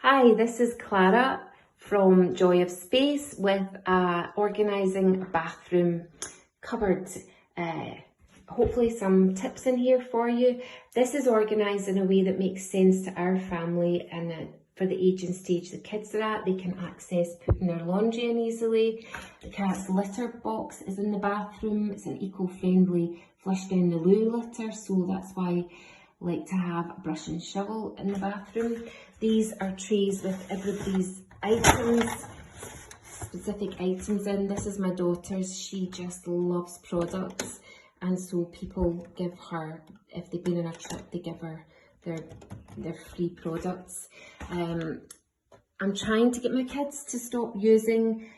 Hi, this is Clara from Joy of Space with organising a bathroom cupboard. Hopefully some tips in here for you. This is organised in a way that makes sense to our family and for the age and stage the kids are at. They can access putting their laundry in easily. The cat's litter box is in the bathroom. It's an eco-friendly flush down the loo litter, so that's why I like to have a brush and shovel in the bathroom. These are trays with everybody's items, specific items in. This is my daughter's. She just loves products, and so people give her, if they've been on a trip, they give her their free products. I'm trying to get my kids to stop using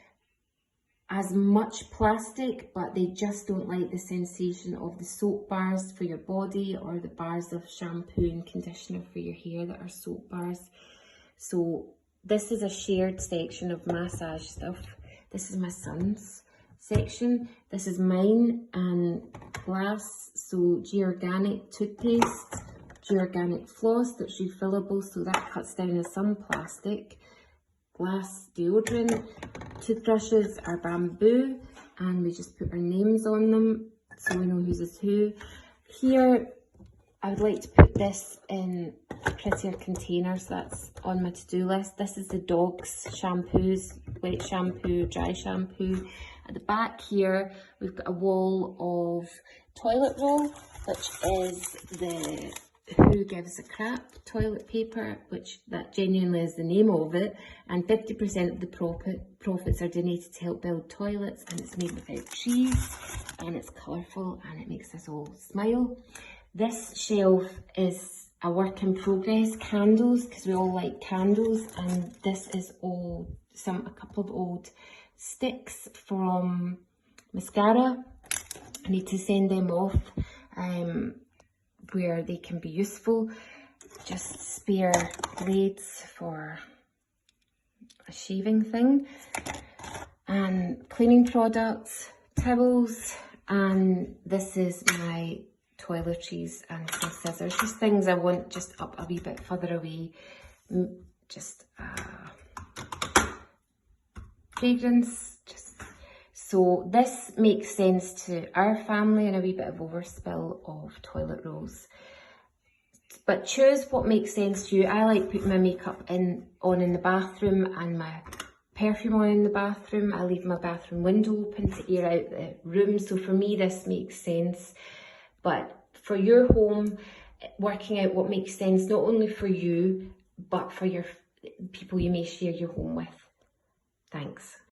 as much plastic, but they just don't like the sensation of the soap bars for your body or the bars of shampoo and conditioner for your hair that are soap bars. So this is a shared section of massage stuff. This is my son's section. This is mine, and glass, so G-Organic toothpaste, G-Organic floss that's refillable, so that cuts down on some plastic. Glass deodorant. Toothbrushes are bamboo, and we just put our names on them so we know whose is who. Here, I would like to put this in a prettier container, so that's on my to-do list. This is the dog's shampoos, wet shampoo, dry shampoo. At the back here, we've got a wall of toilet roll, which is the Who Gives a Crap toilet paper, which that genuinely is the name of it, and 50% of the profits are donated to help build toilets, and it's made without trees, and it's colourful, and it makes us all smile. This shelf is a work in progress, candles, because we all like candles, and this is all a couple of old sticks from mascara. I need to send them off where they can be useful. Just spare blades for a shaving thing, and cleaning products, towels, and this is my toiletries and some scissors, just things I want just up a wee bit further away. Just fragrance, so this makes sense to our family, and a wee bit of overspill of toilet rolls. But choose what makes sense to you. I like putting my makeup on in the bathroom and my perfume on in the bathroom. I leave my bathroom window open to air out the room. So for me, this makes sense. But for your home, working out what makes sense, not only for you, but for your people you may share your home with. Thanks.